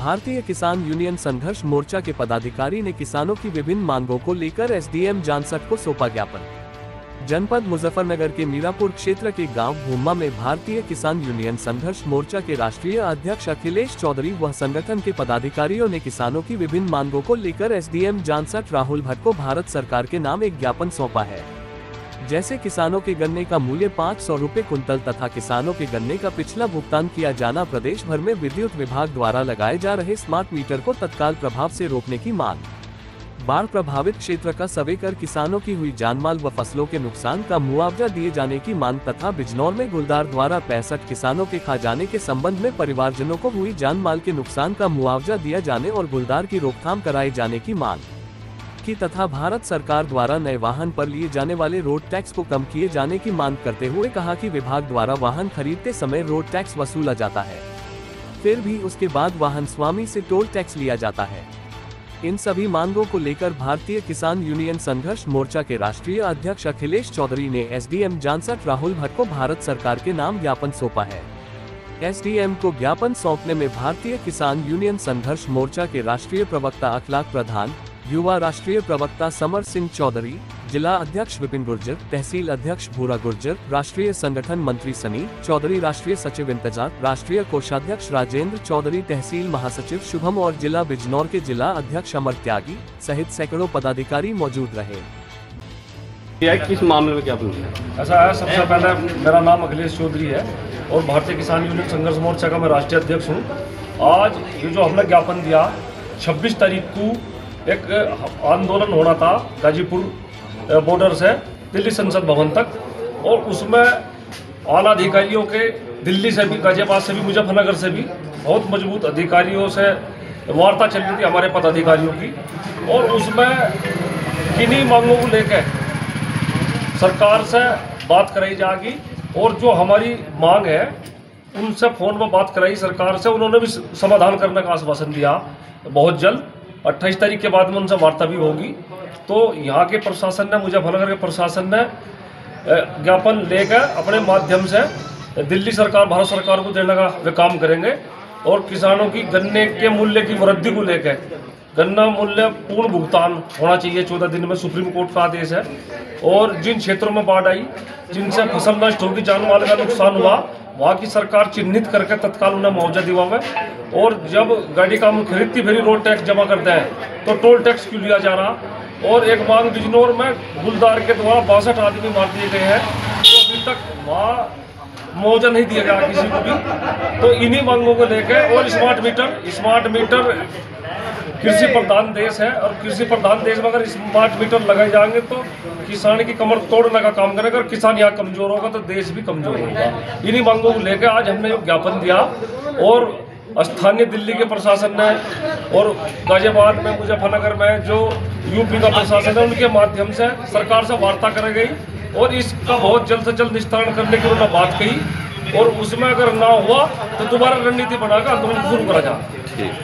भारतीय किसान यूनियन संघर्ष मोर्चा के पदाधिकारी ने किसानों की विभिन्न मांगों को लेकर एसडीएम जानसठ को सौंपा ज्ञापन। जनपद मुजफ्फरनगर के मीरापुर क्षेत्र के गांव भूमा में भारतीय किसान यूनियन संघर्ष मोर्चा के राष्ट्रीय अध्यक्ष अखिलेश चौधरी व संगठन के पदाधिकारियों ने किसानों की विभिन्न मांगों को लेकर एसडीएम जानसठ राहुल भट्ट को भारत सरकार के नाम एक ज्ञापन सौंपा है। जैसे किसानों के गन्ने का मूल्य 500 रुपए कुंतल तथा किसानों के गन्ने का पिछला भुगतान किया जाना, प्रदेश भर में विद्युत विभाग द्वारा लगाए जा रहे स्मार्ट मीटर को तत्काल प्रभाव से रोकने की मांग, बाढ़ प्रभावित क्षेत्र का सर्वे कर किसानों की हुई जानमाल व फसलों के नुकसान का मुआवजा दिए जाने की मांग तथा बिजनौर में गुलदार द्वारा 65 किसानों के खा जाने के संबंध में परिवारजनों को हुई जानमाल के नुकसान का मुआवजा दिया जाने और गुलदार की रोकथाम कराए जाने की मांग की तथा भारत सरकार द्वारा नए वाहन पर लिए जाने वाले रोड टैक्स को कम किए जाने की मांग करते हुए कहा कि विभाग द्वारा वाहन खरीदते समय रोड टैक्स वसूला जाता है, फिर भी उसके बाद वाहन स्वामी से टोल टैक्स लिया जाता है। इन सभी मांगों को लेकर भारतीय किसान यूनियन संघर्ष मोर्चा के राष्ट्रीय अध्यक्ष अखिलेश चौधरी ने एसडीएम जानसठ राहुल भट्ट को भारत सरकार के नाम ज्ञापन सौंपा है। एसडीएम को ज्ञापन सौंपने में भारतीय किसान यूनियन संघर्ष मोर्चा के राष्ट्रीय प्रवक्ता अखलाक प्रधान, युवा राष्ट्रीय प्रवक्ता समर सिंह चौधरी, जिला अध्यक्ष विपिन गुर्जर, तहसील अध्यक्ष भूरा गुर्जर, राष्ट्रीय संगठन मंत्री सनी चौधरी, राष्ट्रीय सचिव इंतजार, राष्ट्रीय कोषाध्यक्ष राजेंद्र चौधरी, तहसील महासचिव शुभम और जिला बिजनौर के जिला अध्यक्ष अमर त्यागी सहित सैकड़ों पदाधिकारी मौजूद रहे। किस मामले में क्या ऐसा है, सबसे पहले मेरा नाम अखिलेश चौधरी है और भारतीय किसान यूनियन संघर्ष मोर्चा का मैं राष्ट्रीय अध्यक्ष हूँ। आज ये जो हमने ज्ञापन दिया, 26 तारीख को एक आंदोलन होना था गाजीपुर बॉर्डर से दिल्ली संसद भवन तक, और उसमें आला अधिकारियों के दिल्ली से भी, गाजियाबाद से भी, मुजफ्फरनगर से भी बहुत मजबूत अधिकारियों से वार्ता चल रही थी हमारे पदाधिकारियों की, और उसमें किन्हीं मांगों को लेकर सरकार से बात कराई जाएगी और जो हमारी मांग है उनसे फ़ोन पर बात कराई सरकार से। उन्होंने भी समाधान करने का आश्वासन दिया बहुत जल्द। 28 तारीख के बाद में उनसे वार्ता भी होगी। तो यहाँ के प्रशासन ने, मुजफ्फरनगर के प्रशासन ने ज्ञापन लेकर अपने माध्यम से दिल्ली सरकार, भारत सरकार को देने का वे काम करेंगे, और किसानों की गन्ने के मूल्य की वृद्धि को लेकर गन्ना मूल्य पूर्ण भुगतान होना चाहिए 14 दिन में, सुप्रीम कोर्ट का आदेश है। और जिन क्षेत्रों में बाढ़ आई, जिनसे फसल नष्ट होगी, जान माल का नुकसान हुआ, वहाँ की सरकार चिन्हित करके तत्काल उन्हें मुआवजा दिलावे। और जब गाड़ी का मूल्य खरीदती फिर रोड टैक्स जमा करते हैं तो टोल टैक्स क्यों लिया जा रहा। और एक मांग बिजनौर में गुलदार के द्वारा 62 आदमी मार दिए गए हैं, तो अभी तक वहाँ मुआवजा नहीं दिया गया किसी को भी। तो इन्हीं मांगों को लेकर, और स्मार्ट मीटर कृषि प्रधान देश है, और कृषि प्रधान देश में अगर स्मार्ट मीटर लगाए जाएंगे तो किसान की कमर तोड़ने का काम करेगा, और किसान यहाँ कमजोर होगा तो देश भी कमजोर होगा। इन्हीं मांगों को लेकर आज हमने ज्ञापन दिया, और स्थानीय दिल्ली के प्रशासन ने और गाजियाबाद में, मुजफ्फरनगर में जो यूपी का प्रशासन है, उनके माध्यम से सरकार से वार्ता कराई गई, और इसका बहुत जल्द से जल्द निस्तारण करने की उन्होंने बात कही। और उसमें अगर ना हुआ तो दोबारा रणनीति बनाकर आंदोलन शुरू करा जाए।